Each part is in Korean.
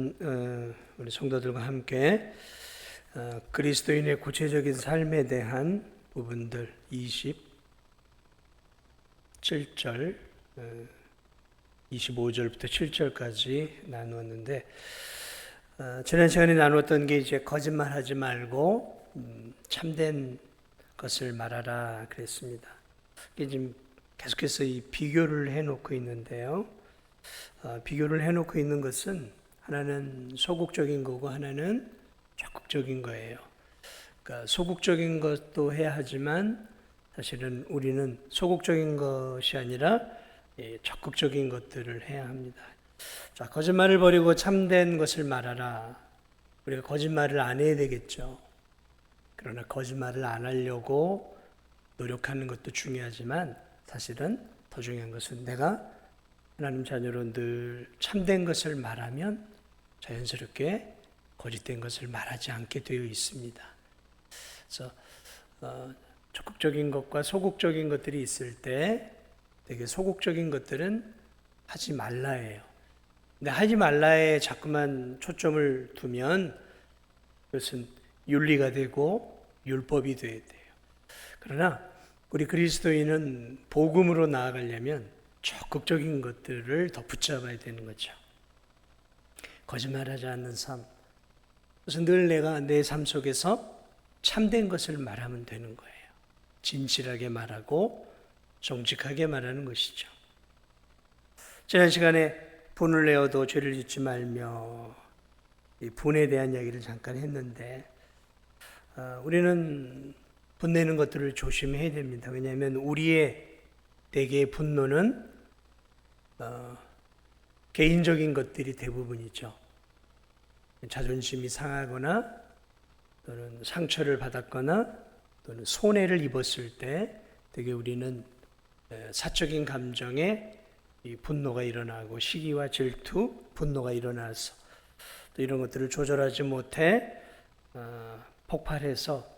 오늘은 우리 성도들과 함께 그리스도인의 구체적인 삶에 대한 부분들 27절, 25절부터 7절까지 나누었는데, 지난 시간에 나누었던 게 이제 거짓말하지 말고 참된 것을 말하라 그랬습니다. 이게 지금 계속해서 이 비교를 해놓고 있는데요. 비교를 해놓고 있는 것은 하나는 소극적인 거고 하나는 적극적인 거예요. 그러니까 소극적인 것도 해야 하지만 사실은 우리는 소극적인 것이 아니라 적극적인 것들을 해야 합니다. 자, 거짓말을 버리고 참된 것을 말하라. 우리가 거짓말을 안 해야 되겠죠. 그러나 거짓말을 안 하려고 노력하는 것도 중요하지만 사실은 더 중요한 것은 내가 하나님 자녀로 늘 참된 것을 말하면 자연스럽게 거짓된 것을 말하지 않게 되어 있습니다. 그래서 적극적인 것과 소극적인 것들이 있을 때 되게 소극적인 것들은 하지 말라예요. 근데 하지 말라에 자꾸만 초점을 두면 그것은 윤리가 되고 율법이 돼야 돼요. 그러나 우리 그리스도인은 복음으로 나아가려면 적극적인 것들을 더 붙잡아야 되는 거죠. 거짓말하지 않는 삶. 그래서 늘 내가 내 삶 속에서 참된 것을 말하면 되는 거예요. 진실하게 말하고 정직하게 말하는 것이죠. 지난 시간에 분을 내어도 죄를 짓지 말며 이 분에 대한 이야기를 잠깐 했는데 우리는 분내는 것들을 조심해야 됩니다. 왜냐하면 우리의 대개의 분노는 개인적인 것들이 대부분이죠. 자존심이 상하거나 또는 상처를 받았거나 또는 손해를 입었을 때 되게 우리는 사적인 감정에 이 분노가 일어나고 시기와 질투, 분노가 일어나서 또 이런 것들을 조절하지 못해 폭발해서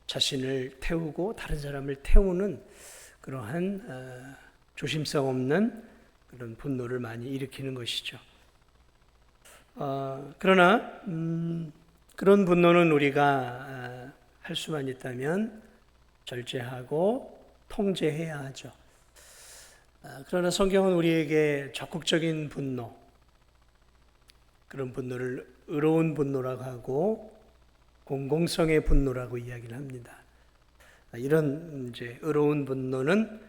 자신을 태우고 다른 사람을 태우는 그러한 조심성 없는 그런 분노를 많이 일으키는 것이죠. 그러나 그런 분노는 우리가 할 수만 있다면 절제하고 통제해야 하죠. 그러나 성경은 우리에게 적극적인 분노, 그런 분노를 의로운 분노라고 하고 공공성의 분노라고 이야기를 합니다. 이런 이제 의로운 분노는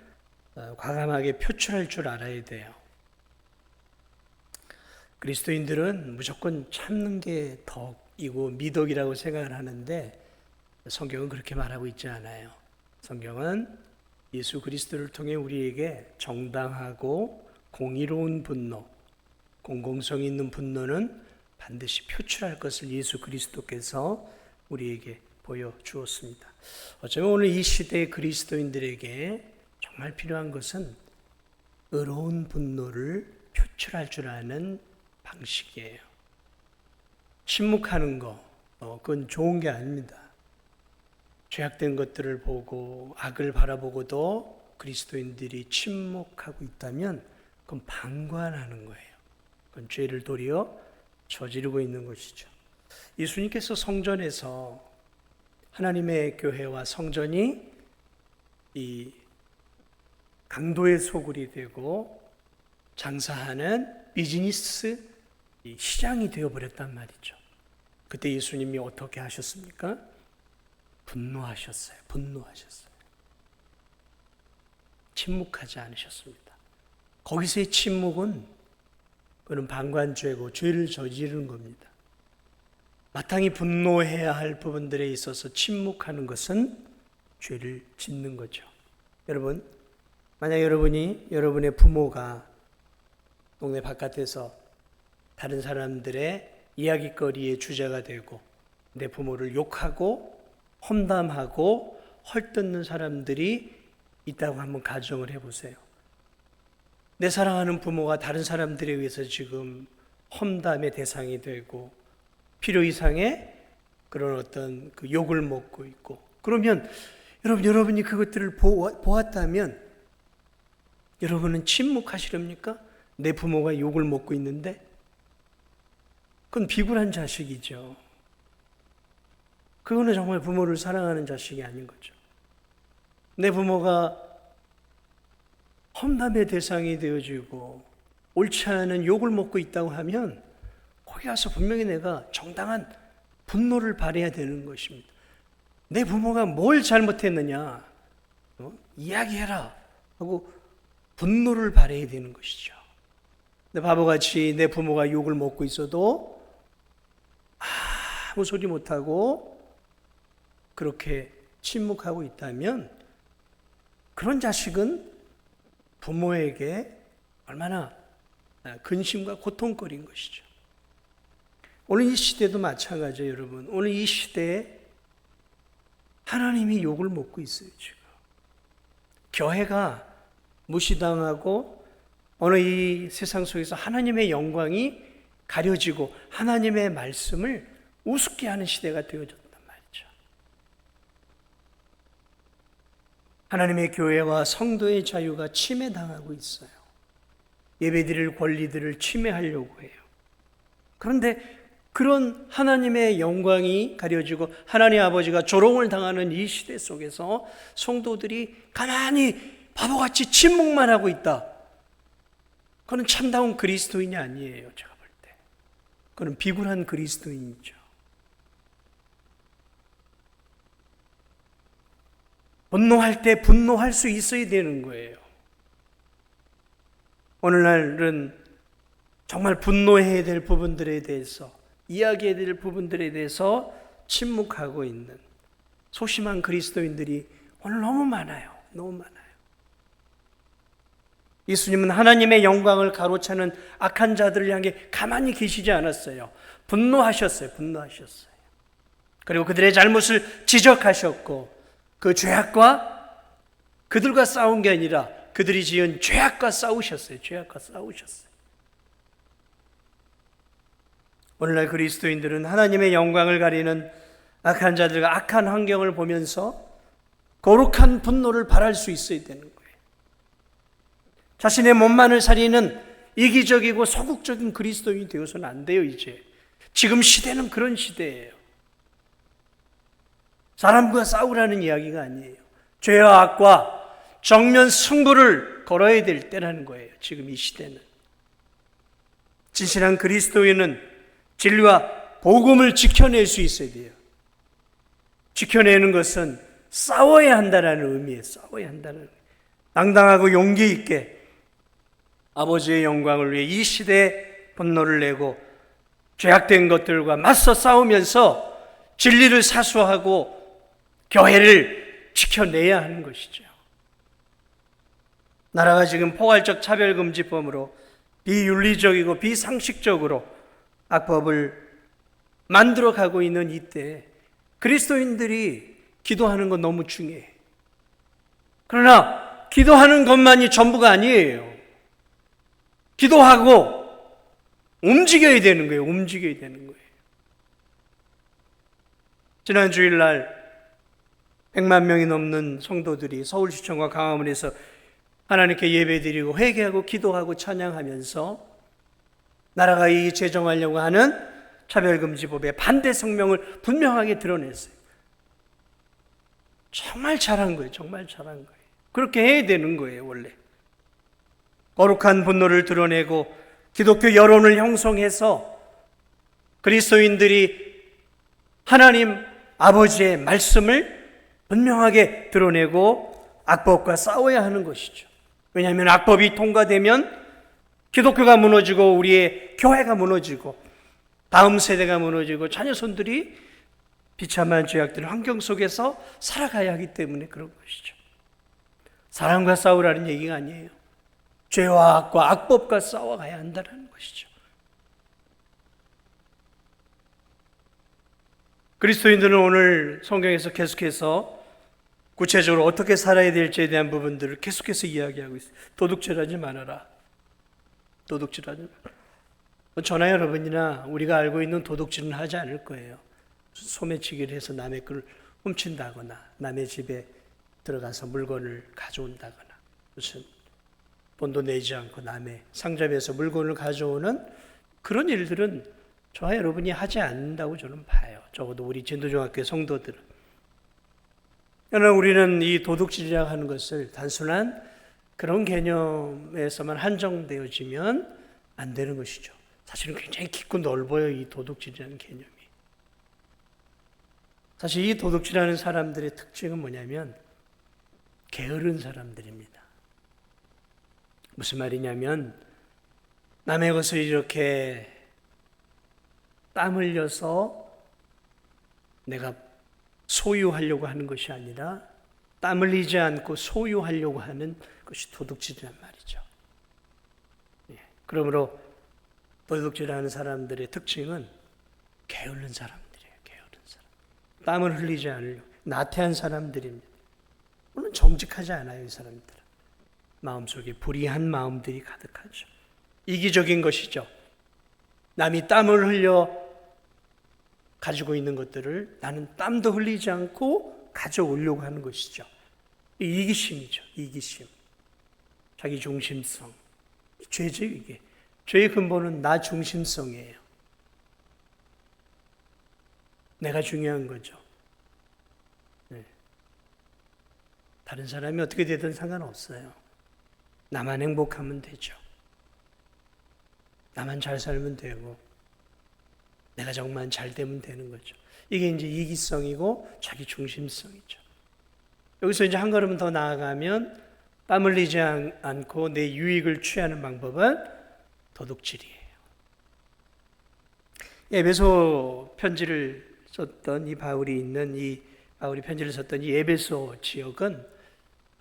과감하게 표출할 줄 알아야 돼요. 그리스도인들은 무조건 참는 게 덕이고 미덕이라고 생각을 하는데 성경은 그렇게 말하고 있지 않아요. 성경은 예수 그리스도를 통해 우리에게 정당하고 공의로운 분노, 공공성 있는 분노는 반드시 표출할 것을 예수 그리스도께서 우리에게 보여주었습니다. 어쩌면 오늘 이 시대의 그리스도인들에게 정말 필요한 것은 의로운 분노를 표출할 줄 아는 방식이에요. 침묵하는 거, 그건 좋은 게 아닙니다. 죄악된 것들을 보고 악을 바라보고도 그리스도인들이 침묵하고 있다면 그건 방관하는 거예요. 그건 죄를 도리어 저지르고 있는 것이죠. 예수님께서 성전에서 하나님의 교회와 성전이 이 강도의 소굴이 되고 장사하는 비즈니스 시장이 되어버렸단 말이죠. 그때 예수님이 어떻게 하셨습니까? 분노하셨어요. 침묵하지 않으셨습니다. 거기서의 침묵은 그는 방관죄고 죄를 저지르는 겁니다. 마땅히 분노해야 할 부분들에 있어서 침묵하는 것은 죄를 짓는 거죠. 여러분, 만약 여러분의 부모가 동네 바깥에서 다른 사람들의 이야기거리의 주제가 되고 내 부모를 욕하고 험담하고 헐뜯는 사람들이 있다고 한번 가정을 해보세요. 내 사랑하는 부모가 다른 사람들에 의해서 지금 험담의 대상이 되고 필요 이상의 그런 어떤 그 욕을 먹고 있고, 그러면 여러분이 그것들을 보았다면 여러분은 침묵하시렵니까? 내 부모가 욕을 먹고 있는데 그건 비굴한 자식이죠. 그거는 정말 부모를 사랑하는 자식이 아닌 거죠. 내 부모가 험담의 대상이 되어지고 옳지 않은 욕을 먹고 있다고 하면 거기 가서 분명히 내가 정당한 분노를 발해야 되는 것입니다. 내 부모가 뭘 잘못했느냐 이야기해라 하고 분노를 발해야 되는 것이죠. 근데 바보같이 내 부모가 욕을 먹고 있어도 아무 소리 못하고 그렇게 침묵하고 있다면 그런 자식은 부모에게 얼마나 근심과 고통거리인 것이죠. 오늘 이 시대도 마찬가지예요, 여러분. 오늘 이 시대에 하나님이 욕을 먹고 있어요, 지금. 교회가 무시당하고 어느 이 세상 속에서 하나님의 영광이 가려지고 하나님의 말씀을 우습게 하는 시대가 되어졌단 말이죠. 하나님의 교회와 성도의 자유가 침해당하고 있어요. 예배드릴 권리들을 침해하려고 해요. 그런데 그런 하나님의 영광이 가려지고 하나님 아버지가 조롱을 당하는 이 시대 속에서 성도들이 가만히 바보같이 침묵만 하고 있다. 그건 참다운 그리스도인이 아니에요, 제가 볼 때. 그건 비굴한 그리스도인이죠. 분노할 때 분노할 수 있어야 되는 거예요. 오늘날은 정말 분노해야 될 부분들에 대해서, 이야기해야 될 부분들에 대해서 침묵하고 있는 소심한 그리스도인들이 오늘 너무 많아요. 너무 많아요. 예수님은 하나님의 영광을 가로차는 악한 자들을 향해 가만히 계시지 않았어요. 분노하셨어요. 분노하셨어요. 그리고 그들의 잘못을 지적하셨고 그 죄악과 그들과 싸운 게 아니라 그들이 지은 죄악과 싸우셨어요. 죄악과 싸우셨어요. 오늘날 그리스도인들은 하나님의 영광을 가리는 악한 자들과 악한 환경을 보면서 거룩한 분노를 발할 수 있어야 되는 거예요. 자신의 몸만을 살리는 이기적이고 소극적인 그리스도인이 되어서는 안 돼요, 이제. 지금 시대는 그런 시대예요. 사람과 싸우라는 이야기가 아니에요. 죄와 악과 정면 승부를 걸어야 될 때라는 거예요, 지금 이 시대는. 진실한 그리스도인은 진리와 복음을 지켜낼 수 있어야 돼요. 지켜내는 것은 싸워야 한다는 의미예요. 싸워야 한다는 의미. 당당하고 용기 있게 아버지의 영광을 위해 이 시대에 분노를 내고 죄악된 것들과 맞서 싸우면서 진리를 사수하고 교회를 지켜내야 하는 것이죠. 나라가 지금 포괄적 차별금지법으로 비윤리적이고 비상식적으로 악법을 만들어가고 있는 이때 그리스도인들이 기도하는 건 너무 중요해요. 그러나 기도하는 것만이 전부가 아니에요. 기도하고 움직여야 되는 거예요. 움직여야 되는 거예요. 지난 주일날 100만 명이 넘는 성도들이 서울시청과 광화문에서 하나님께 예배드리고 회개하고 기도하고 찬양하면서 나라가 이 제정하려고 하는 차별금지법의 반대 성명을 분명하게 드러냈어요. 정말 잘한 거예요. 정말 잘한 거예요. 그렇게 해야 되는 거예요, 원래. 거룩한 분노를 드러내고 기독교 여론을 형성해서 그리스도인들이 하나님 아버지의 말씀을 분명하게 드러내고 악법과 싸워야 하는 것이죠. 왜냐하면 악법이 통과되면 기독교가 무너지고 우리의 교회가 무너지고 다음 세대가 무너지고 자녀손들이 비참한 죄악된 환경 속에서 살아가야 하기 때문에 그런 것이죠. 사람과 싸우라는 얘기가 아니에요. 죄와 악과 악법과 싸워가야 한다는 것이죠. 그리스도인들은 오늘 성경에서 계속해서 구체적으로 어떻게 살아야 될지에 대한 부분들을 계속해서 이야기하고 있어요. 도둑질하지 말아라. 도둑질하지 말아라. 저나 여러분이나 우리가 알고 있는 도둑질은 하지 않을 거예요. 소매치기를 해서 남의 걸 훔친다거나 남의 집에 들어가서 물건을 가져온다거나 무슨 돈도 내지 않고 남의 상점에서 물건을 가져오는 그런 일들은 저와 여러분이 하지 않는다고 저는 봐요. 적어도 우리 진도중학교 성도들은. 그러나 우리는 이 도둑질이라고 하는 것을 단순한 그런 개념에서만 한정되어지면 안 되는 것이죠. 사실은 굉장히 깊고 넓어요, 이 도둑질이라는 개념이. 사실 이 도둑질하는 사람들의 특징은 뭐냐면 게으른 사람들입니다. 무슨 말이냐면 남의 것을 이렇게 땀 흘려서 내가 소유하려고 하는 것이 아니라 땀 흘리지 않고 소유하려고 하는 것이 도둑질이란 말이죠. 그러므로 도둑질하는 사람들의 특징은 게으른 사람들이에요. 게으른 사람. 땀을 흘리지 않으려고 나태한 사람들입니다. 물론 정직하지 않아요, 이 사람들은. 마음속에 불의한 마음들이 가득하죠. 이기적인 것이죠. 남이 땀을 흘려 가지고 있는 것들을 나는 땀도 흘리지 않고 가져오려고 하는 것이죠. 이기심이죠. 이기심. 자기 중심성. 죄죠, 이게. 죄의 근본은 나 중심성이에요. 내가 중요한 거죠. 네. 다른 사람이 어떻게 되든 상관없어요. 나만 행복하면 되죠. 나만 잘 살면 되고 내가 정말 잘 되면 되는 거죠. 이게 이제 이기성이고 자기 중심성이죠. 여기서 이제 한 걸음 더 나아가면 땀 흘리지 않고 내 유익을 취하는 방법은 도둑질이에요. 에베소 편지를 썼던 이 바울이 편지를 썼던 이 에베소 지역은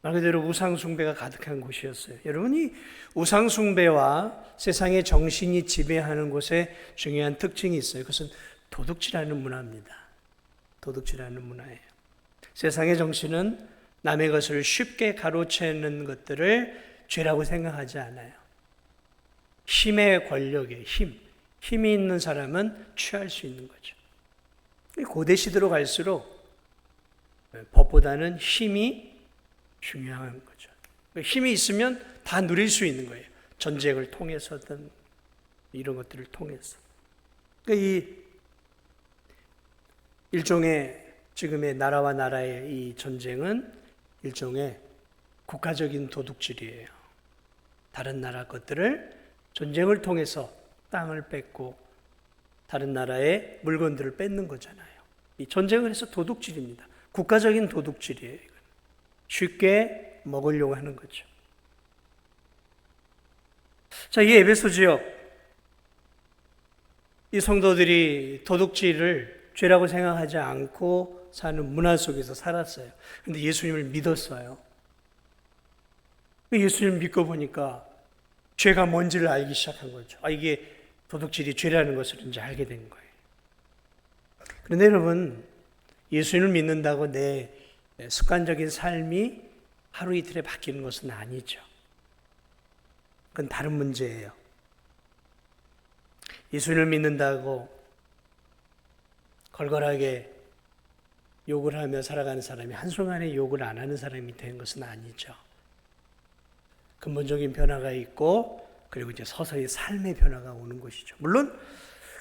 말 그대로 우상숭배가 가득한 곳이었어요. 여러분이 우상숭배와 세상의 정신이 지배하는 곳에 중요한 특징이 있어요. 그것은 도둑질하는 문화입니다. 도둑질하는 문화예요. 세상의 정신은 남의 것을 쉽게 가로채는 것들을 죄라고 생각하지 않아요. 힘의 권력의 힘이 있는 사람은 취할 수 있는 거죠. 고대 시대로 갈수록 법보다는 힘이 중요한 거죠. 힘이 있으면 다 누릴 수 있는 거예요. 전쟁을 통해서든 이런 것들을 통해서. 이 일종의 지금의 나라와 나라의 이 전쟁은 일종의 국가적인 도둑질이에요. 다른 나라 것들을 전쟁을 통해서 땅을 뺏고 다른 나라의 물건들을 뺏는 거잖아요. 이 전쟁을 해서 도둑질입니다. 국가적인 도둑질이에요. 쉽게 먹으려고 하는 거죠. 자, 이 에베소 지역, 이 성도들이 도둑질을 죄라고 생각하지 않고 사는 문화 속에서 살았어요. 그런데 예수님을 믿었어요. 예수님을 믿고 보니까 죄가 뭔지를 알기 시작한 거죠. 이게 도둑질이 죄라는 것을 이제 알게 된 거예요. 그런데 여러분, 예수님을 믿는다고 내 습관적인 삶이 하루 이틀에 바뀌는 것은 아니죠. 그건 다른 문제예요. 예수님을 믿는다고 걸걸하게 욕을 하며 살아가는 사람이 한순간에 욕을 안 하는 사람이 된 것은 아니죠. 근본적인 변화가 있고 그리고 이제 서서히 삶의 변화가 오는 것이죠. 물론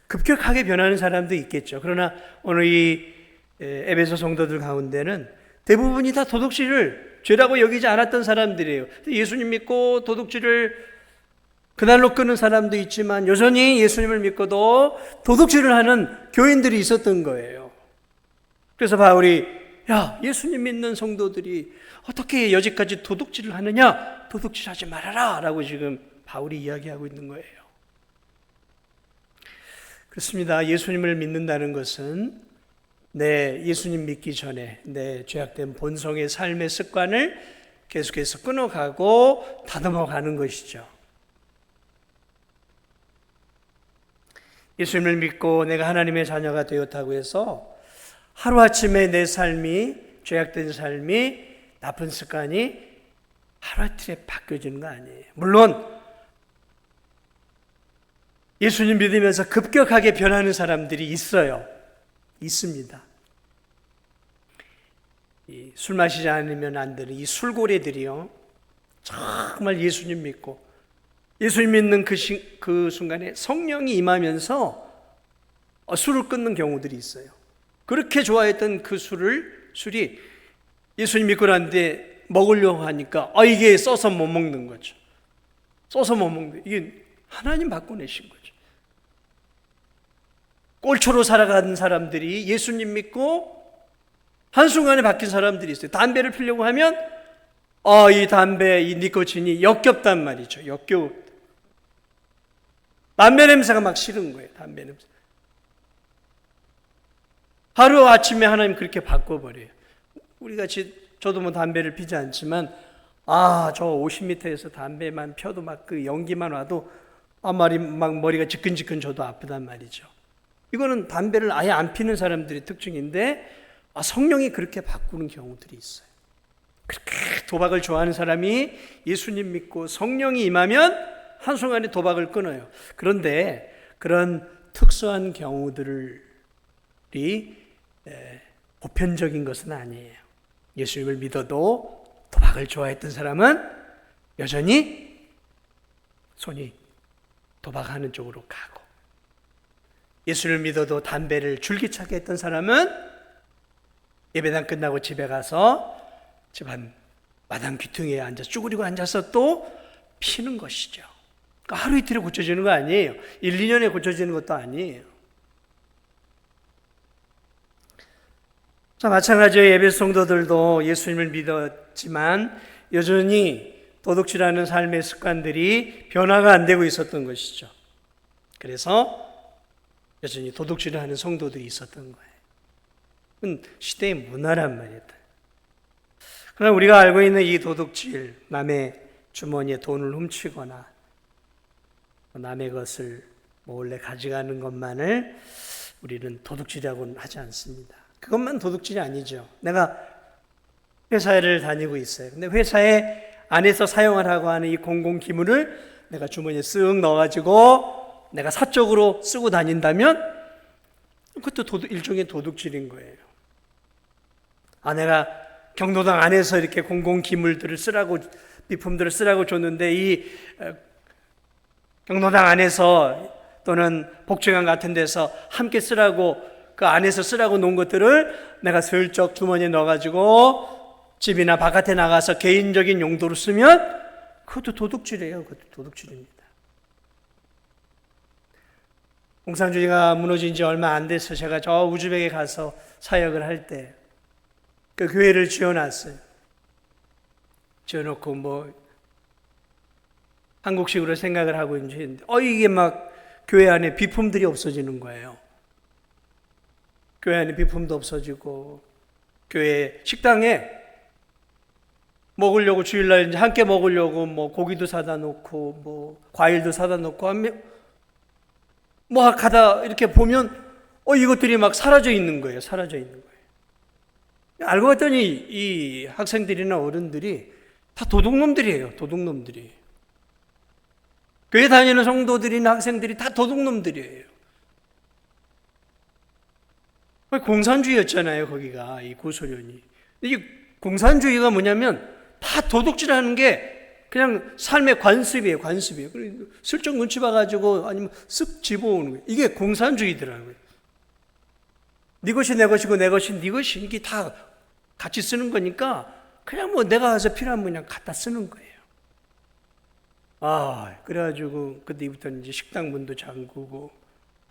급격하게 변하는 사람도 있겠죠. 그러나 오늘 이 에베소 성도들 가운데는 대부분이 다 도둑질을 죄라고 여기지 않았던 사람들이에요. 예수님 믿고 도둑질을 그날로 끊은 사람도 있지만 여전히 예수님을 믿고도 도둑질을 하는 교인들이 있었던 거예요. 그래서 바울이 예수님 믿는 성도들이 어떻게 여지까지 도둑질을 하느냐? 도둑질하지 말아라 라고 지금 바울이 이야기하고 있는 거예요. 그렇습니다. 예수님을 믿는다는 것은 내 예수님 믿기 전에 내 죄악된 본성의 삶의 습관을 계속해서 끊어가고 다듬어가는 것이죠. 예수님을 믿고 내가 하나님의 자녀가 되었다고 해서 하루아침에 내 삶이 죄악된 삶이 나쁜 습관이 하루아침에 바뀌어지는 거 아니에요. 물론 예수님 믿으면서 급격하게 변하는 사람들이 있어요. 있습니다. 술 마시지 않으면 안 되는 이 술고래들이요. 정말 예수님 믿고 예수님 믿는 그 순간에 성령이 임하면서 술을 끊는 경우들이 있어요. 그렇게 좋아했던 그 술이 예수님 믿고 났는데 먹으려고 하니까 이게 써서 못 먹는 거죠. 써서 못 먹는, 이게 하나님 바꿔내신 거죠. 꼴초로 살아가는 사람들이 예수님 믿고 한순간에 바뀐 사람들이 있어요. 담배를 피려고 하면 이 담배, 이 니코틴이 역겹단 말이죠. 역겨워. 담배 냄새가 막 싫은 거예요. 담배 냄새. 하루 아침에 하나님 그렇게 바꿔버려요. 저도 뭐 담배를 피지 않지만 저 50m에서 담배만 펴도 막 그 연기만 와도 머리가 지끈지끈 저도 아프단 말이죠. 이거는 담배를 아예 안 피는 사람들의 특징인데 성령이 그렇게 바꾸는 경우들이 있어요. 그렇게 도박을 좋아하는 사람이 예수님 믿고 성령이 임하면 한순간에 도박을 끊어요. 그런데 그런 특수한 경우들이 보편적인 것은 아니에요. 예수님을 믿어도 도박을 좋아했던 사람은 여전히 손이 도박하는 쪽으로 가고, 예수를 믿어도 담배를 줄기차게 했던 사람은 예배당 끝나고 집에 가서 집안 마당 귀퉁이에 앉아서 쭈그리고 앉아서 또 피는 것이죠. 그러니까 하루 이틀에 고쳐지는 거 아니에요. 1, 2년에 고쳐지는 것도 아니에요. 자, 마찬가지로 예배 성도들도 예수님을 믿었지만 여전히 도둑질하는 삶의 습관들이 변화가 안 되고 있었던 것이죠. 그래서 여전히 도둑질을 하는 성도들이 있었던 거예요. 그건 시대의 문화란 말이에요. 그러나 우리가 알고 있는 이 도둑질, 남의 주머니에 돈을 훔치거나 남의 것을 몰래 가져가는 것만을 우리는 도둑질이라고는 하지 않습니다. 그것만 도둑질이 아니죠. 내가 회사를 다니고 있어요. 근데 회사에 안에서 사용하라고 하는 이 공공기물을 내가 주머니에 쓱 넣어가지고 내가 사적으로 쓰고 다닌다면 그것도 일종의 도둑질인 거예요. 내가 경로당 안에서 이렇게 공공기물들을 쓰라고, 비품들을 쓰라고 줬는데 이 경로당 안에서 또는 복지관 같은 데서 함께 쓰라고, 그 안에서 쓰라고 놓은 것들을 내가 슬쩍 주머니에 넣어가지고 집이나 바깥에 나가서 개인적인 용도로 쓰면 그것도 도둑질이에요. 그것도 도둑질입니다. 공산주의가 무너진 지 얼마 안 돼서 제가 저 우즈벡에 가서 사역을 할 때 그 교회를 지어놨어요. 지어놓고 한국식으로 생각을 하고 있는데 이게 막 교회 안에 비품들이 없어지는 거예요. 교회 안에 비품도 없어지고, 교회 식당에 먹으려고 주일날 이제 함께 먹으려고 고기도 사다 놓고 과일도 사다 놓고 하면 가다 이렇게 보면 이것들이 막 사라져 있는 거예요. 사라져 있는 거예요. 알고 봤더니 이 학생들이나 어른들이 다 도둑놈들이에요. 도둑놈들이. 교회 다니는 성도들이나 학생들이 다 도둑놈들이에요. 공산주의였잖아요. 거기가 이 고소련이. 이 공산주의가 뭐냐면 다 도둑질하는 게 그냥 삶의 관습이에요. 관습이에요. 슬쩍 눈치 봐가지고 아니면 쓱 집어오는 거예요. 이게 공산주의더라고요. 네 것이 내 것이고 내 것이 네 것이, 이게 다 같이 쓰는 거니까 그냥 내가 가서 필요하면 그냥 갖다 쓰는 거예요. 그래가지고 그때부터는 이제 식당 문도 잠그고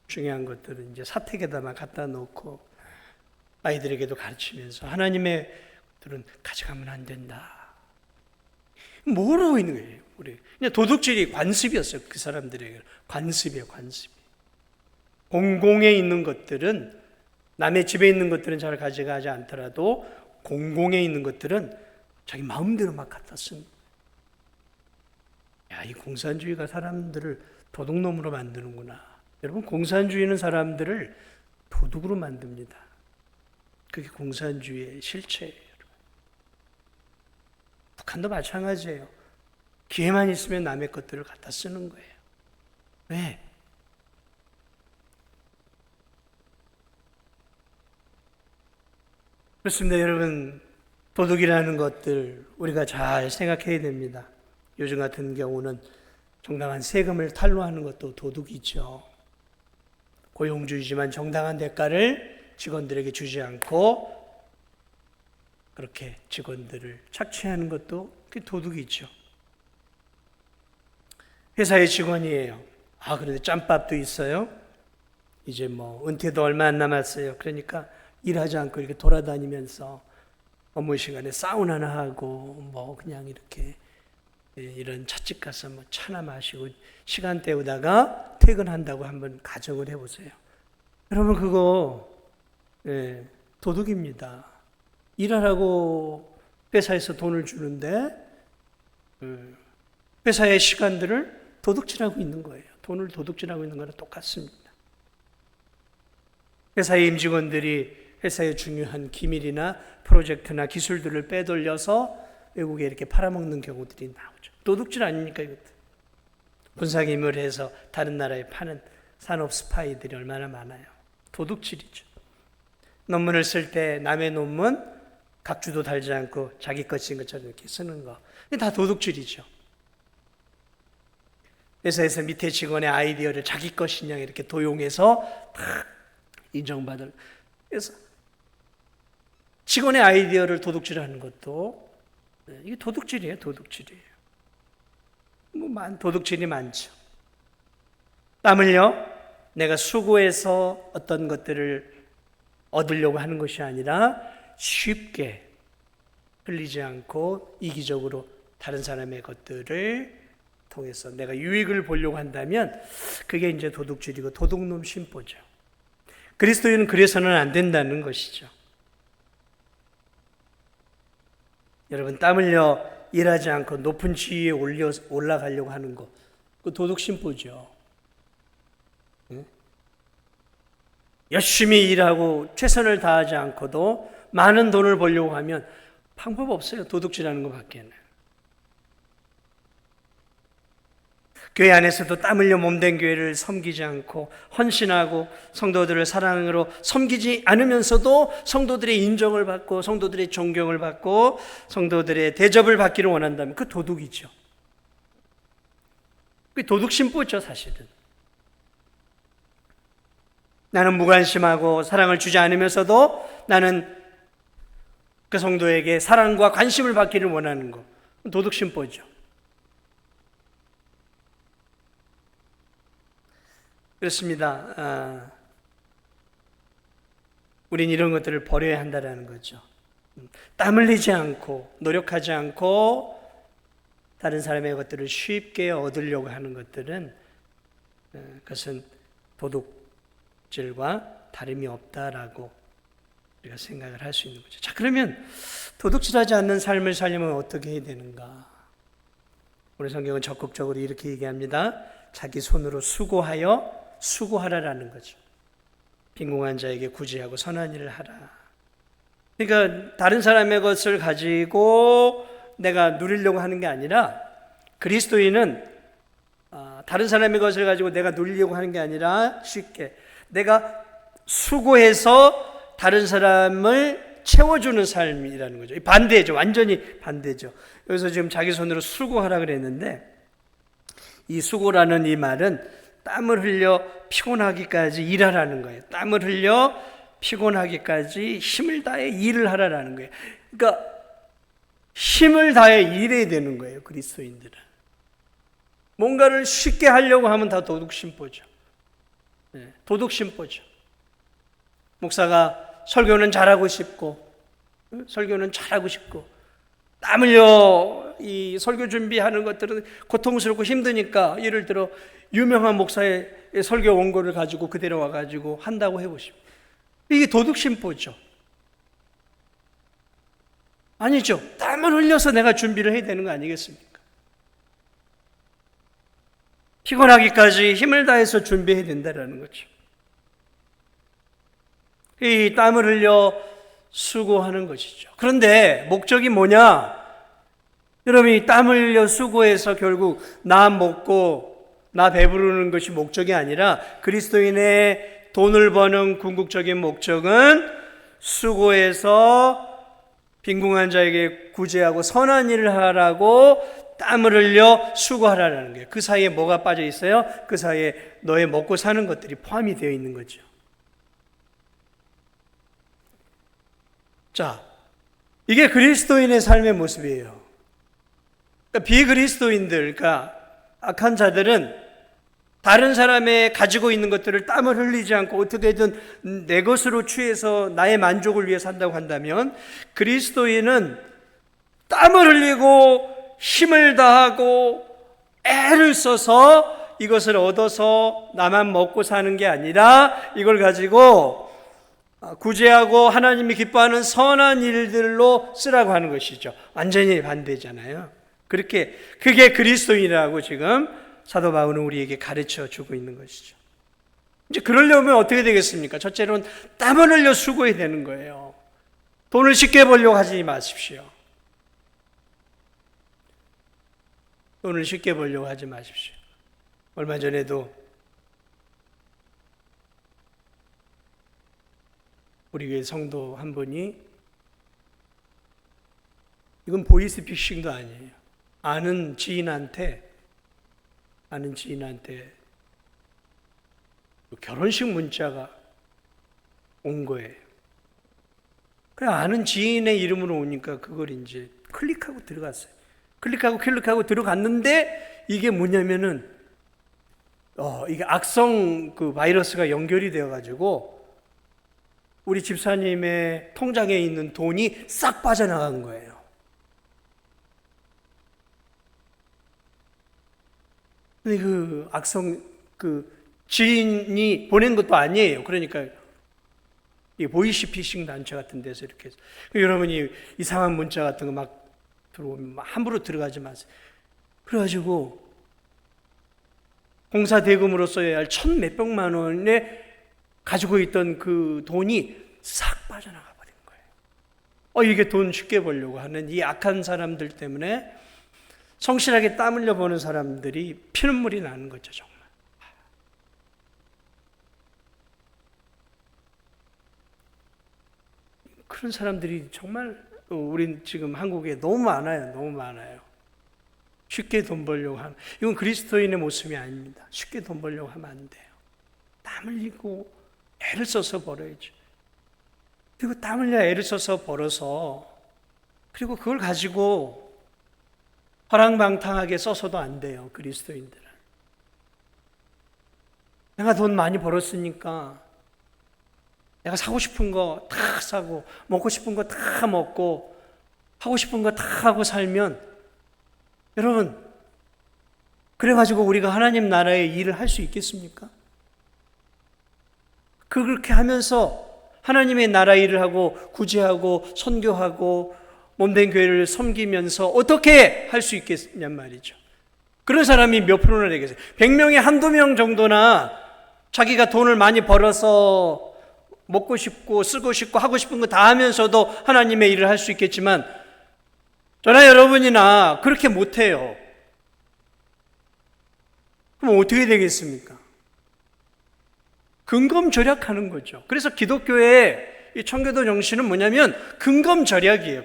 중요한 것들은 이제 사택에다만 갖다 놓고 아이들에게도 가르치면서 하나님의 것들은 가져가면 안 된다. 모르고 있는 거예요. 우리 그냥 도둑질이 관습이었어요. 그 사람들에게 관습이에요. 관습. 공공에 있는 것들은, 남의 집에 있는 것들은 잘 가져가지 않더라도 공공에 있는 것들은 자기 마음대로 막 갖다 씁니다. 이 공산주의가 사람들을 도둑놈으로 만드는구나. 여러분, 공산주의는 사람들을 도둑으로 만듭니다. 그게 공산주의의 실체예요. 북한도 마찬가지예요. 기회만 있으면 남의 것들을 갖다 쓰는 거예요. 왜? 그렇습니다. 여러분, 도둑이라는 것들 우리가 잘 생각해야 됩니다. 요즘 같은 경우는 정당한 세금을 탈루하는 것도 도둑이죠. 고용주이지만 정당한 대가를 직원들에게 주지 않고 그렇게 직원들을 착취하는 것도 그게 도둑이죠. 회사의 직원이에요. 그런데 짬밥도 있어요. 이제 은퇴도 얼마 안 남았어요. 그러니까 일하지 않고 이렇게 돌아다니면서 업무 시간에 사우나나 하고 그냥 이렇게 이런 찻집 가서 차나 마시고 시간 때우다가 퇴근한다고 한번 가정을 해보세요. 여러분 그거 도둑입니다. 일하라고 회사에서 돈을 주는데 회사의 시간들을 도둑질하고 있는 거예요. 돈을 도둑질하고 있는 거랑 똑같습니다. 회사의 임직원들이 회사의 중요한 기밀이나 프로젝트나 기술들을 빼돌려서 외국에 이렇게 팔아먹는 경우들이 나오죠. 도둑질 아닙니까 이것도? 군사기밀을 해서 다른 나라에 파는 산업 스파이들이 얼마나 많아요. 도둑질이죠. 논문을 쓸 때 남의 논문 각주도 달지 않고 자기 것인 것처럼 이렇게 쓰는 거. 이게 다 도둑질이죠. 회사에서 밑에 직원의 아이디어를 자기 것이냐 이렇게 도용해서 다 인정받을. 그래서 직원의 아이디어를 도둑질하는 것도 이게 도둑질이에요. 도둑질이에요. 도둑질이 많죠. 땀 흘려 내가 수고해서 어떤 것들을 얻으려고 하는 것이 아니라 쉽게 흘리지 않고 이기적으로 다른 사람의 것들을 통해서 내가 유익을 보려고 한다면 그게 이제 도둑질이고 도둑놈 심보죠. 그리스도인은 그래서는 안 된다는 것이죠. 여러분 땀 흘려 일하지 않고 높은 지위에 올라가려고 하는 거, 그 도둑 심보죠. 열심히 일하고 최선을 다하지 않고도 많은 돈을 벌려고 하면 방법 없어요. 도둑질하는 것밖에는. 교회 안에서도 땀 흘려 몸된 교회를 섬기지 않고 헌신하고 성도들을 사랑으로 섬기지 않으면서도 성도들의 인정을 받고 성도들의 존경을 받고 성도들의 대접을 받기를 원한다면 그 도둑이죠. 그 도둑 심보죠 사실은. 나는 무관심하고 사랑을 주지 않으면서도 나는 그 성도에게 사랑과 관심을 받기를 원하는 것. 도둑 심보죠. 그렇습니다. 우린 이런 것들을 버려야 한다는 거죠. 땀 흘리지 않고 노력하지 않고 다른 사람의 것들을 쉽게 얻으려고 하는 것들은 그것은 도둑질과 다름이 없다라고 우리가 생각을 할 수 있는 거죠. 자, 그러면 도둑질하지 않는 삶을 살려면 어떻게 해야 되는가? 우리 성경은 적극적으로 이렇게 얘기합니다. 자기 손으로 수고하라라는 거죠. 빈궁한 자에게 구제하고 선한 일을 하라. 그러니까 다른 사람의 것을 가지고 내가 누리려고 하는 게 아니라 그리스도인은 다른 사람의 것을 가지고 내가 누리려고 하는 게 아니라 쉽게 내가 수고해서 다른 사람을 채워주는 삶이라는 거죠. 반대죠. 완전히 반대죠. 여기서 지금 자기 손으로 수고하라 그랬는데 이 수고라는 이 말은 땀을 흘려 피곤하기까지 일하라는 거예요. 땀을 흘려 피곤하기까지 힘을 다해 일을 하라는 거예요. 그러니까 힘을 다해 일해야 되는 거예요. 그리스도인들은. 뭔가를 쉽게 하려고 하면 다 도둑심보죠. 도둑심보죠. 목사가 설교는 잘하고 싶고 땀 흘려 이 설교 준비하는 것들은 고통스럽고 힘드니까 예를 들어 유명한 목사의 설교 원고를 가지고 그대로 와가지고 한다고 해보십시오. 이게 도둑심보죠. 아니죠. 땀을 흘려서 내가 준비를 해야 되는 거 아니겠습니까? 피곤하기까지 힘을 다해서 준비해야 된다는 거죠. 이 땀을 흘려 수고하는 것이죠. 그런데 목적이 뭐냐? 여러분이 땀을 흘려 수고해서 결국 나 먹고 나 배부르는 것이 목적이 아니라 그리스도인의 돈을 버는 궁극적인 목적은 수고해서 빈궁한 자에게 구제하고 선한 일을 하라고 땀을 흘려 수고하라는 거예요. 그 사이에 뭐가 빠져 있어요? 그 사이에 너의 먹고 사는 것들이 포함이 되어 있는 거죠. 자, 이게 그리스도인의 삶의 모습이에요. 그러니까 비그리스도인들, 그러니까 악한 자들은 다른 사람의 가지고 있는 것들을 땀을 흘리지 않고 어떻게든 내 것으로 취해서 나의 만족을 위해 산다고 한다면, 그리스도인은 땀을 흘리고 힘을 다하고 애를 써서 이것을 얻어서 나만 먹고 사는 게 아니라 이걸 가지고 구제하고 하나님이 기뻐하는 선한 일들로 쓰라고 하는 것이죠. 완전히 반대잖아요. 그게 그리스도인이라고 지금 사도 바울은 우리에게 가르쳐 주고 있는 것이죠. 이제 그러려면 어떻게 되겠습니까? 첫째로는 땀을 흘려 수고해야 되는 거예요. 돈을 쉽게 벌려고 하지 마십시오. 돈을 쉽게 벌려고 하지 마십시오. 얼마 전에도 우리 교회 성도 한 분이, 이건 보이스피싱도 아니에요. 아는 지인한테 결혼식 문자가 온 거예요. 그래, 아는 지인의 이름으로 오니까 그걸 이제 클릭하고 들어갔어요. 클릭하고 들어갔는데 이게 뭐냐면은 이게 악성 그 바이러스가 연결이 되어가지고 우리 집사님의 통장에 있는 돈이 싹 빠져나간 거예요. 근데 그 악성 그 지인이 보낸 것도 아니에요. 그러니까 이 보이스피싱 단체 같은 데서 이렇게 해서, 여러분이 이상한 문자 같은 거 막 들어오면 함부로 들어가지 마세요. 그래가지고 공사 대금으로 써야 할 1,000몇백만 원에 가지고 있던 그 돈이 싹 빠져나가 버린 거예요. 이게 돈 쉽게 벌려고 하는 이 악한 사람들 때문에 성실하게 땀 흘려 버는 사람들이 피눈물이 나는 거죠, 정말. 그런 사람들이 정말 우린 지금 한국에 너무 많아요. 쉽게 돈 벌려고 하는, 이건 그리스도인의 모습이 아닙니다. 쉽게 돈 벌려고 하면 안 돼요. 땀 흘리고 애를 써서 벌어야죠. 그리고 땀 흘려 애를 써서 벌어서, 그리고 그걸 가지고 허랑방탕하게 써서도 안 돼요, 그리스도인들은. 내가 돈 많이 벌었으니까 내가 사고 싶은 거 다 사고, 먹고 싶은 거 다 먹고, 하고 싶은 거 다 하고 살면, 여러분, 그래가지고 우리가 하나님 나라의 일을 할 수 있겠습니까? 그렇게 하면서 하나님의 나라 일을 하고 구제하고 선교하고 몸된 교회를 섬기면서 어떻게 할 수 있겠냔 말이죠. 그런 사람이 몇 프로나 되겠어요? 100명에 한두 명 정도나 자기가 돈을 많이 벌어서 먹고 싶고 쓰고 싶고 하고 싶은 거 다 하면서도 하나님의 일을 할 수 있겠지만, 저나 여러분이나 그렇게 못해요. 그럼 어떻게 되겠습니까? 근검절약하는 거죠. 그래서 기독교의 이 청교도 정신은 뭐냐면 근검절약이에요.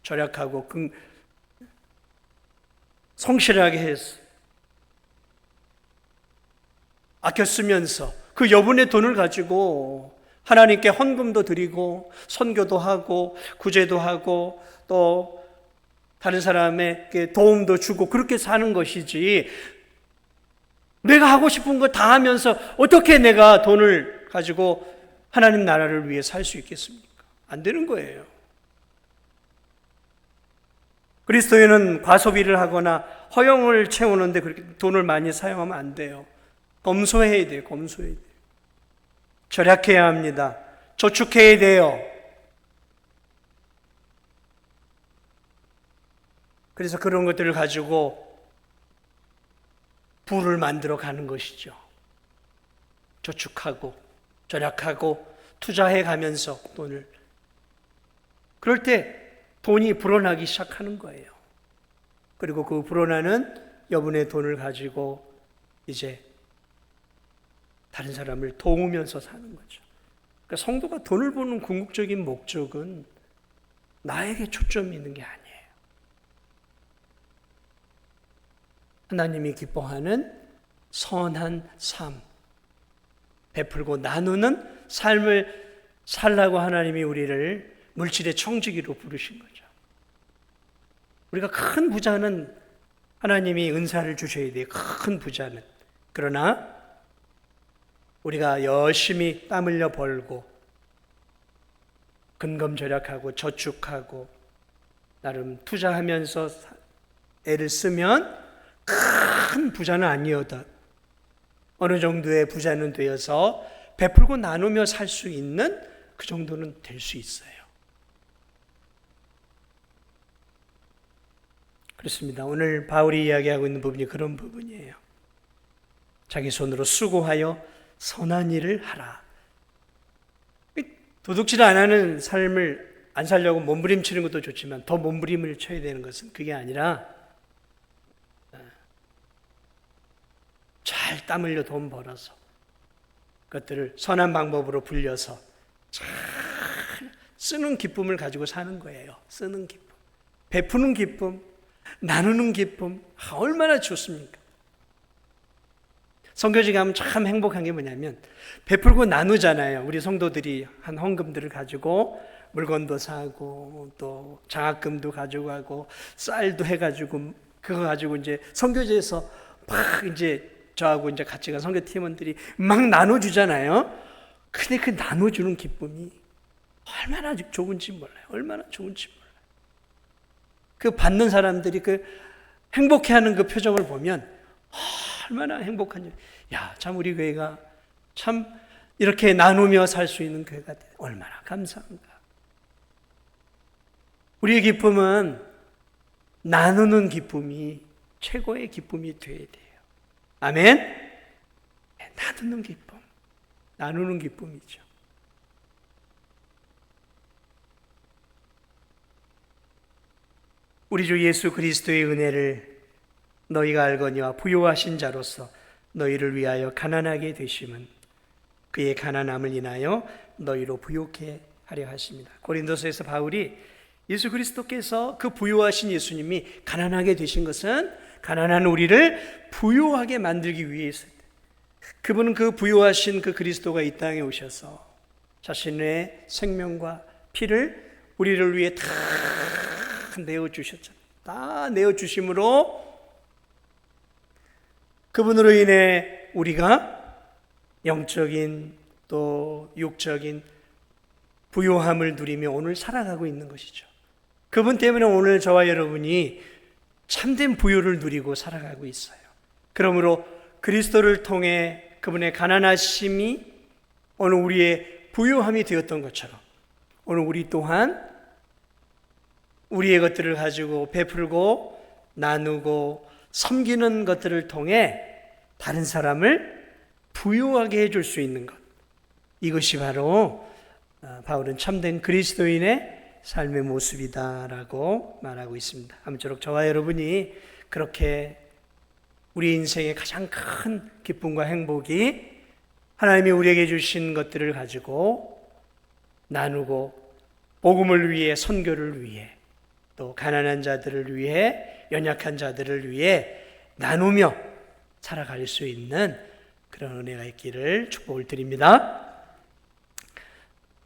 절약하고 성실하게 해서 아껴 쓰면서 그 여분의 돈을 가지고 하나님께 헌금도 드리고 선교도 하고 구제도 하고 또 다른 사람에게 도움도 주고 그렇게 사는 것이지, 내가 하고 싶은 거 다 하면서 어떻게 내가 돈을 가지고 하나님 나라를 위해 살 수 있겠습니까? 안 되는 거예요. 그리스도인은 과소비를 하거나 허영을 채우는데 그렇게 돈을 많이 사용하면 안 돼요. 검소해야 돼요. 절약해야 합니다. 저축해야 돼요. 그래서 그런 것들을 가지고 부를 만들어 가는 것이죠. 저축하고 절약하고 투자해 가면서 돈을, 그럴 때 돈이 불어나기 시작하는 거예요. 그리고 그 불어나는 여분의 돈을 가지고 이제 다른 사람을 도우면서 사는 거죠. 그러니까 성도가 돈을 버는 궁극적인 목적은 나에게 초점이 있는 게 아니에요. 하나님이 기뻐하는 선한 삶, 베풀고 나누는 삶을 살라고 하나님이 우리를 물질의 청지기로 부르신 거죠. 우리가 큰 부자는 하나님이 은사를 주셔야 돼요. 큰 부자는. 그러나 우리가 열심히 땀 흘려 벌고 근검절약하고 저축하고 나름 투자하면서 애를 쓰면 큰 부자는 아니어도 어느 정도의 부자는 되어서 베풀고 나누며 살 수 있는 그 정도는 될 수 있어요. 그렇습니다. 오늘 바울이 이야기하고 있는 부분이 그런 부분이에요. 자기 손으로 수고하여 선한 일을 하라. 도둑질 안 하는 삶을 안 살려고 몸부림치는 것도 좋지만 더 몸부림을 쳐야 되는 것은 그게 아니라 잘 땀 흘려 돈 벌어서 그것들을 선한 방법으로 불려서 잘 쓰는 기쁨을 가지고 사는 거예요. 쓰는 기쁨, 베푸는 기쁨, 나누는 기쁨, 얼마나 좋습니까? 선교지 가면 참 행복한 게 뭐냐면 베풀고 나누잖아요. 우리 성도들이 한 헌금들을 가지고 물건도 사고 또 장학금도 가지고 가고 쌀도 해가지고 그거 가지고 이제 선교지에서 막 이제 저하고 이제 같이 간 선교 팀원들이 막 나눠주잖아요. 근데 그 나눠주는 기쁨이 얼마나 좋은지 몰라요. 얼마나 좋은지 몰라요. 그 받는 사람들이 그 행복해하는 그 표정을 보면 얼마나 행복한지. 야, 참 우리 교회가 참 이렇게 나누며 살 수 있는 교회가 돼. 얼마나 감사한가. 우리의 기쁨은 나누는 기쁨이 최고의 기쁨이 되어야 돼요. 아멘? 나누는 기쁨. 나누는 기쁨이죠. 우리 주 예수 그리스도의 은혜를 너희가 알거니와 부요하신 자로서 너희를 위하여 가난하게 되심은 그의 가난함을 인하여 너희로 부요케 하려 하십니다. 고린도서에서 바울이 예수 그리스도께서 그 부요하신 예수님이 가난하게 되신 것은 가난한 우리를 부요하게 만들기 위해서 그분은 그 부요하신 그 그리스도가 이 땅에 오셔서 자신의 생명과 피를 우리를 위해 다 내어주셨잖아요. 다 내어주심으로 그분으로 인해 우리가 영적인 또 육적인 부요함을 누리며 오늘 살아가고 있는 것이죠. 그분 때문에 오늘 저와 여러분이 참된 부요를 누리고 살아가고 있어요. 그러므로 그리스도를 통해 그분의 가난하심이 오늘 우리의 부요함이 되었던 것처럼 오늘 우리 또한 우리의 것들을 가지고 베풀고 나누고 섬기는 것들을 통해 다른 사람을 부유하게 해줄 수 있는 것. 이것이 바로 바울은 참된 그리스도인의 삶의 모습이다라고 말하고 있습니다. 아무쪼록 저와 여러분이 그렇게 우리 인생의 가장 큰 기쁨과 행복이 하나님이 우리에게 주신 것들을 가지고 나누고 복음을 위해 선교를 위해 또 가난한 자들을 위해 연약한 자들을 위해 나누며 살아갈 수 있는 그런 은혜가 있기를 축복을 드립니다.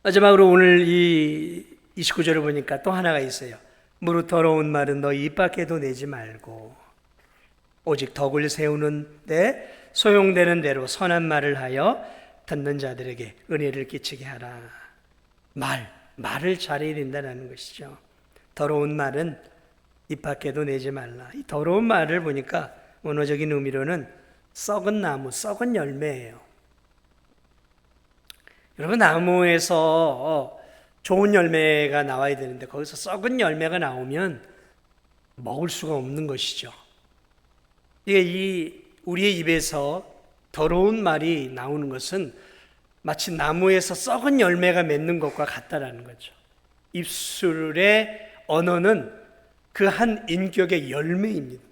마지막으로 오늘 이 29절을 보니까 또 하나가 있어요. 무릇 더러운 말은 너희 입 밖에도 내지 말고 오직 덕을 세우는데 소용되는 대로 선한 말을 하여 듣는 자들에게 은혜를 끼치게 하라. 말을 잘해야 된다는 것이죠. 더러운 말은 입 밖에도 내지 말라. 이 더러운 말을 보니까 원어적인 의미로는 썩은 나무, 썩은 열매예요. 여러분, 나무에서 좋은 열매가 나와야 되는데 거기서 썩은 열매가 나오면 먹을 수가 없는 것이죠. 이게 우리의 입에서 더러운 말이 나오는 것은 마치 나무에서 썩은 열매가 맺는 것과 같다라는 거죠. 입술의 언어는 그 한 인격의 열매입니다.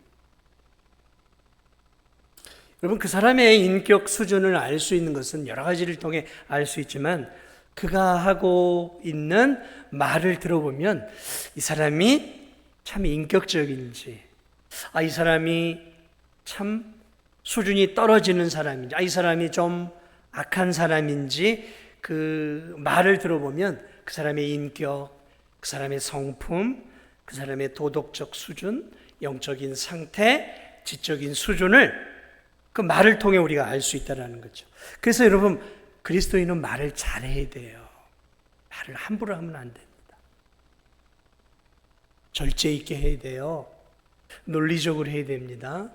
여러분, 그 사람의 인격 수준을 알 수 있는 것은 여러 가지를 통해 알 수 있지만 그가 하고 있는 말을 들어보면 이 사람이 참 인격적인지, 이 사람이 참 수준이 떨어지는 사람인지, 이 사람이 좀 악한 사람인지 그 말을 들어보면 그 사람의 인격, 그 사람의 성품, 그 사람의 도덕적 수준, 영적인 상태, 지적인 수준을 그 말을 통해 우리가 알 수 있다는 거죠. 그래서 여러분, 그리스도인은 말을 잘해야 돼요. 말을 함부로 하면 안 됩니다. 절제 있게 해야 돼요. 논리적으로 해야 됩니다.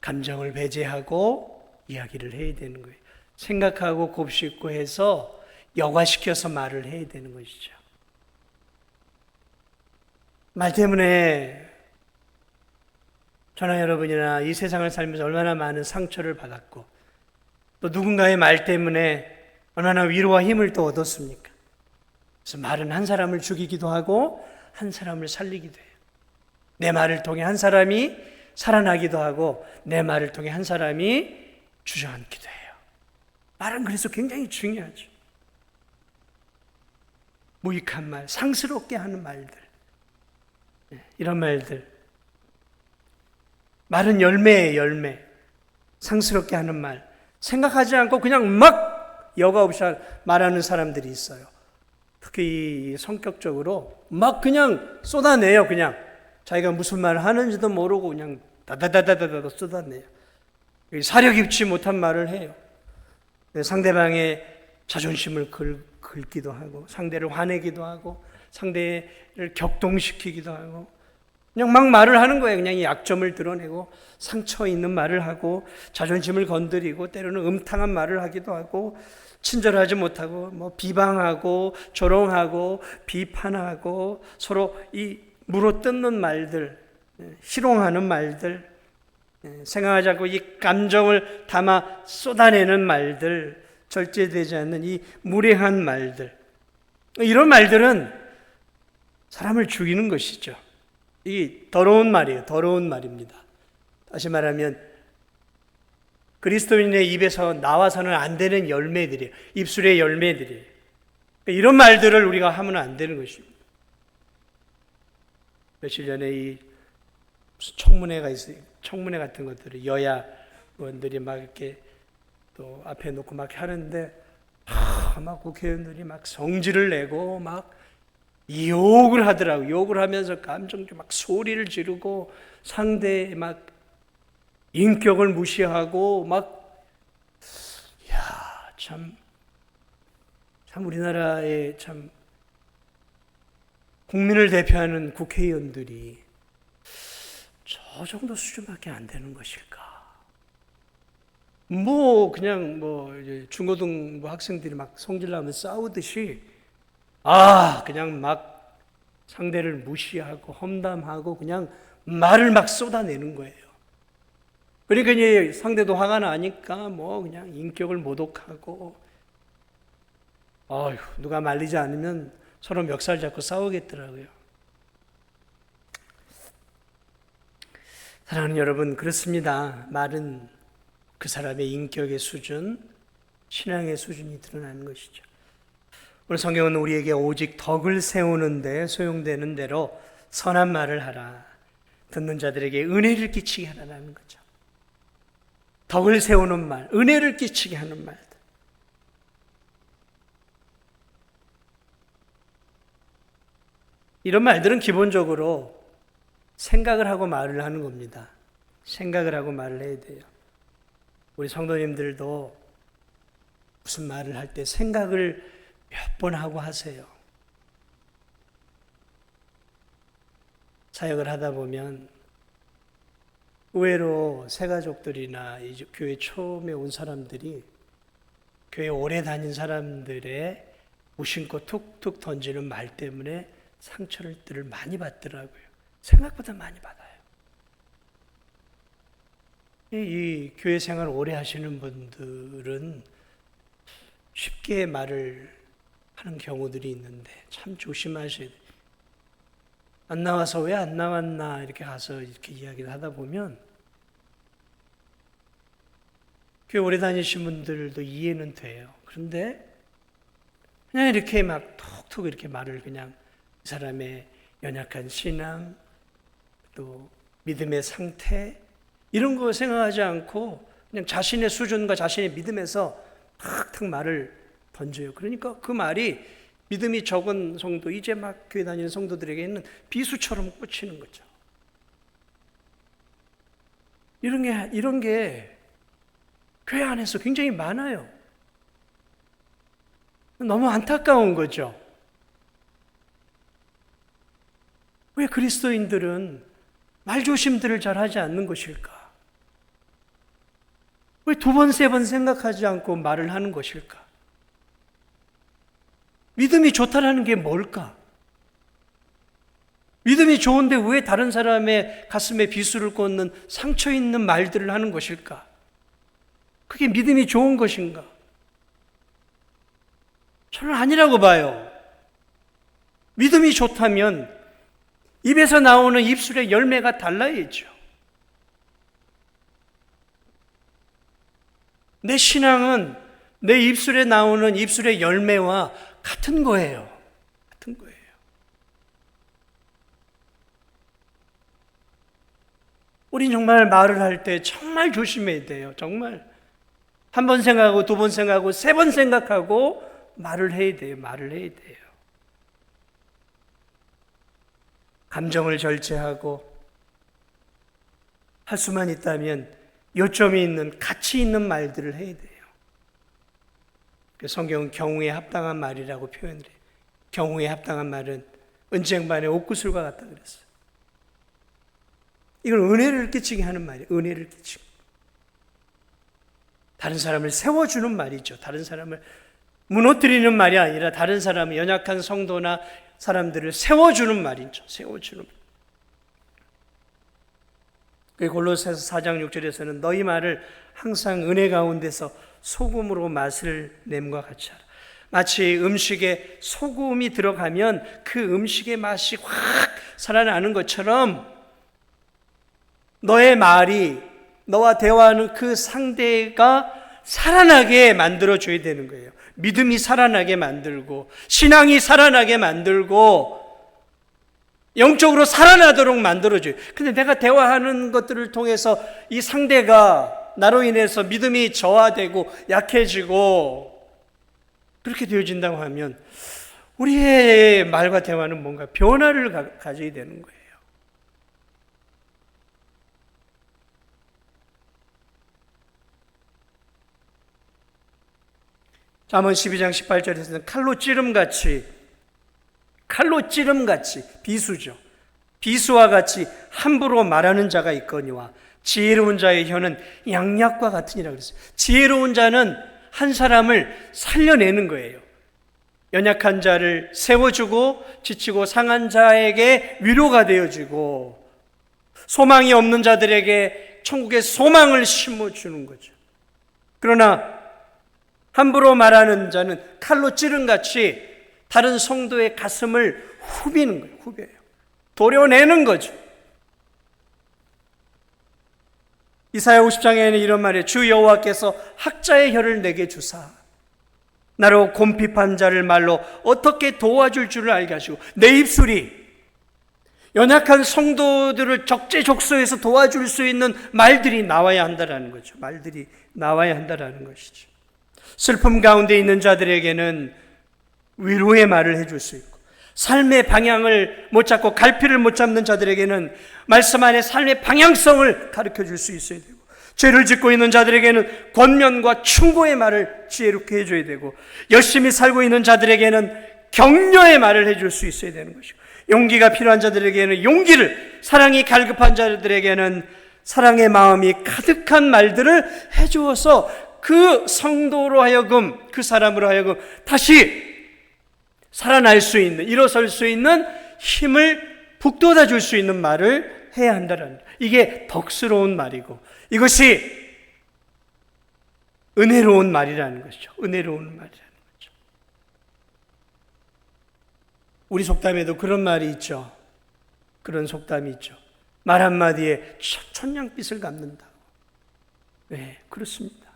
감정을 배제하고 이야기를 해야 되는 거예요. 생각하고 곱씹고 해서 여과시켜서 말을 해야 되는 것이죠. 말 때문에 저나 여러분이나 이 세상을 살면서 얼마나 많은 상처를 받았고 또 누군가의 말 때문에 얼마나 위로와 힘을 또 얻었습니까? 그래서 말은 한 사람을 죽이기도 하고 한 사람을 살리기도 해요. 내 말을 통해 한 사람이 살아나기도 하고 내 말을 통해 한 사람이 주저앉기도 해요. 말은 그래서 굉장히 중요하죠. 무익한 말, 상스럽게 하는 말들, 이런 말들. 말은 열매예요, 열매. 상스럽게 하는 말. 생각하지 않고 그냥 막 여과 없이 말하는 사람들이 있어요. 특히 성격적으로 막 그냥 쏟아내요, 그냥. 자기가 무슨 말을 하는지도 모르고 그냥 다다다다다다 쏟아내요. 사려 깊지 못한 말을 해요. 상대방의 자존심을 긁기도 하고 상대를 화내기도 하고 상대를 격동시키기도 하고 그냥 막 말을 하는 거예요. 그냥 이 약점을 드러내고 상처 있는 말을 하고 자존심을 건드리고 때로는 음탕한 말을 하기도 하고 친절하지 못하고 뭐 비방하고 조롱하고 비판하고 서로 이 물어뜯는 말들, 희롱하는 말들, 생각하지 않고 이 감정을 담아 쏟아내는 말들, 절제되지 않는 이 무례한 말들, 이런 말들은 사람을 죽이는 것이죠. 이 더러운 말이에요. 더러운 말입니다. 다시 말하면 그리스도인의 입에서 나와서는 안 되는 열매들이에요. 입술의 열매들이에요. 이런 말들을 우리가 하면 안 되는 것입니다. 며칠 전에 이 무슨 청문회가 있어요. 청문회 같은 것들을 여야 의원들이 막 이렇게 또 앞에 놓고 막 하는데 막 국회의원들이 막 성질을 내고 막 욕을 하더라고요. 욕을 하면서 감정적으로 막 소리를 지르고 상대의 막 인격을 무시하고 막 참 우리나라의 참 국민을 대표하는 국회의원들이 저 정도 수준밖에 안 되는 것일까? 뭐 그냥 뭐 이제 중고등부 학생들이 막 성질나면 싸우듯이 그냥 막 상대를 무시하고 험담하고 그냥 말을 막 쏟아내는 거예요. 그러니까 이제 상대도 화가 나니까 뭐 그냥 인격을 모독하고 누가 말리지 않으면 서로 멱살 잡고 싸우겠더라고요. 사랑하는 여러분, 그렇습니다. 말은 그 사람의 인격의 수준, 신앙의 수준이 드러나는 것이죠. 오늘 성경은 우리에게 오직 덕을 세우는 데 소용되는 대로 선한 말을 하라. 듣는 자들에게 은혜를 끼치게 하라는 거죠. 덕을 세우는 말, 은혜를 끼치게 하는 말들. 이런 말들은 기본적으로 생각을 하고 말을 하는 겁니다. 생각을 하고 말을 해야 돼요. 우리 성도님들도 무슨 말을 할 때 생각을 몇 번 하고 하세요. 사역을 하다 보면 의외로 새가족들이나 이제 교회 처음에 온 사람들이 교회 오래 다닌 사람들의 무심코 툭툭 던지는 말 때문에 상처를 많이 받더라고요. 생각보다 많이 받아요. 이 교회 생활 오래 하시는 분들은 쉽게 말을 하는 경우들이 있는데 참 조심하셔야 돼요. 안 나와서 왜 안 나왔나 이렇게 가서 이렇게 이야기를 하다 보면 교회 오래 다니신 분들도 이해는 돼요. 그런데 그냥 이렇게 막 톡톡 이렇게 말을 그냥 이 사람의 연약한 신앙 또 믿음의 상태 이런 거 생각하지 않고 그냥 자신의 수준과 자신의 믿음에서 탁탁 말을 던져요. 그러니까 그 말이 믿음이 적은 성도, 이제 막 교회 다니는 성도들에게는 비수처럼 꽂히는 거죠. 이런 게 교회 안에서 굉장히 많아요. 너무 안타까운 거죠. 왜 그리스도인들은 말조심들을 잘 하지 않는 것일까? 왜 두 번, 세 번 생각하지 않고 말을 하는 것일까? 믿음이 좋다라는 게 뭘까? 믿음이 좋은데 왜 다른 사람의 가슴에 비수를 꽂는 상처 있는 말들을 하는 것일까? 그게 믿음이 좋은 것인가? 저는 아니라고 봐요. 믿음이 좋다면 입에서 나오는 입술의 열매가 달라야죠. 내 신앙은 내 입술에 나오는 입술의 열매와 같은 거예요. 같은 거예요. 우린 정말 말을 할 때 정말 조심해야 돼요. 정말. 한 번 생각하고 두 번 생각하고 세 번 생각하고 말을 해야 돼요. 말을 해야 돼요. 감정을 절제하고 할 수만 있다면 요점이 있는 가치 있는 말들을 해야 돼요. 성경은 경우에 합당한 말이라고 표현을 해요. 경우에 합당한 말은 은쟁반의 옥구슬과 같다 그랬어요. 이건 은혜를 끼치게 하는 말이에요. 은혜를 끼치고. 다른 사람을 세워주는 말이죠. 다른 사람을 무너뜨리는 말이 아니라 다른 사람을, 연약한 성도나 사람들을 세워주는 말이죠. 세워주는 말. 골로새서 4장 6절에서는 너희 말을 항상 은혜 가운데서 소금으로 맛을 냄과 같이 하라. 마치 음식에 소금이 들어가면 그 음식의 맛이 확 살아나는 것처럼 너의 말이, 너와 대화하는 그 상대가 살아나게 만들어줘야 되는 거예요. 믿음이 살아나게 만들고 신앙이 살아나게 만들고 영적으로 살아나도록 만들어줘요. 근데 내가 대화하는 것들을 통해서 이 상대가 나로 인해서 믿음이 저하되고 약해지고 그렇게 되어진다고 하면 우리의 말과 대화는 뭔가 변화를 가져야 되는 거예요. 잠언 12장 18절에서는 칼로 찌름같이 비수죠. 비수와 같이 함부로 말하는 자가 있거니와 지혜로운 자의 혀는 양약과 같으니라 그랬어요. 지혜로운 자는 한 사람을 살려내는 거예요. 연약한 자를 세워주고 지치고 상한 자에게 위로가 되어지고 소망이 없는 자들에게 천국의 소망을 심어주는 거죠. 그러나 함부로 말하는 자는 칼로 찌른같이 다른 성도의 가슴을 후비는 거예요. 후벼요. 도려내는 거죠. 이사야 50장에는 이런 말이에요. 주 여호와께서 학자의 혀를 내게 주사 나로 곰핍한 자를 말로 어떻게 도와줄 줄을 알게 하시고 내 입술이 연약한 성도들을 적재적소에서 도와줄 수 있는 말들이 나와야 한다라는 거죠. 말들이 나와야 한다라는 것이죠. 슬픔 가운데 있는 자들에게는 위로의 말을 해줄 수 있고 삶의 방향을 못 잡고 갈피를 못 잡는 자들에게는 말씀 안에 삶의 방향성을 가르쳐 줄 수 있어야 되고 죄를 짓고 있는 자들에게는 권면과 충고의 말을 지혜롭게 해줘야 되고 열심히 살고 있는 자들에게는 격려의 말을 해줄 수 있어야 되는 것이고 용기가 필요한 자들에게는 용기를, 사랑이 갈급한 자들에게는 사랑의 마음이 가득한 말들을 해주어서 그 성도로 하여금, 그 사람으로 하여금 다시 살아날 수 있는, 일어설 수 있는 힘을 북돋아 줄 수 있는 말을 해야 한다는, 이게 덕스러운 말이고 이것이 은혜로운 말이라는 것이죠. 은혜로운 말이라는 거죠. 우리 속담에도 그런 말이 있죠. 그런 속담이 있죠. 말 한마디에 천냥빚을 갚는다. 네, 그렇습니다.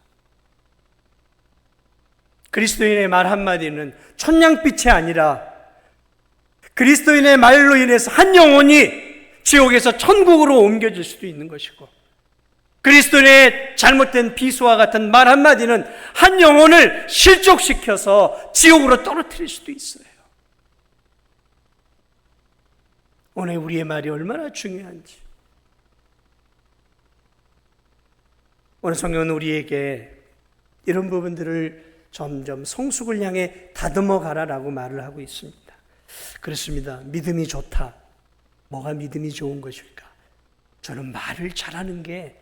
그리스도인의 말 한마디는 천냥빛이 아니라 그리스도인의 말로 인해서 한 영혼이 지옥에서 천국으로 옮겨질 수도 있는 것이고, 그리스도인의 잘못된 비수와 같은 말 한마디는 한 영혼을 실족시켜서 지옥으로 떨어뜨릴 수도 있어요. 오늘 우리의 말이 얼마나 중요한지. 오늘 성경은 우리에게 이런 부분들을 점점 성숙을 향해 다듬어 가라라고 말을 하고 있습니다. 그렇습니다. 믿음이 좋다. 뭐가 믿음이 좋은 것일까? 저는 말을 잘하는 게,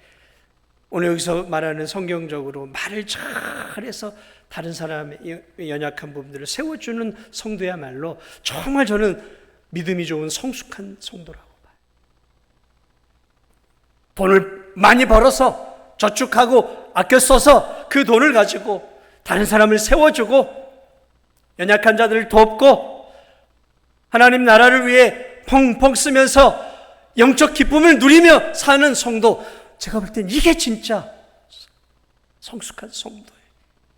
오늘 여기서 말하는 성경적으로 말을 잘해서 다른 사람의 연약한 부분들을 세워주는 성도야말로 정말 저는 믿음이 좋은 성숙한 성도라고 봐요. 돈을 많이 벌어서 저축하고 아껴 써서 그 돈을 가지고 다른 사람을 세워주고 연약한 자들을 돕고 하나님 나라를 위해 펑펑 쓰면서 영적 기쁨을 누리며 사는 성도, 제가 볼 땐 이게 진짜 성숙한 성도예요.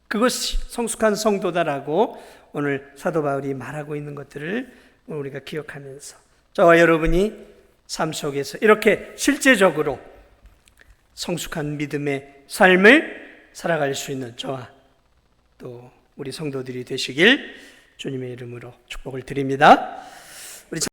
그것이 성숙한 성도다라고 오늘 사도 바울이 말하고 있는 것들을 우리가 기억하면서 저와 여러분이 삶 속에서 이렇게 실제적으로 성숙한 믿음의 삶을 살아갈 수 있는 저와 또 우리 성도들이 되시길 주님의 이름으로 축복을 드립니다.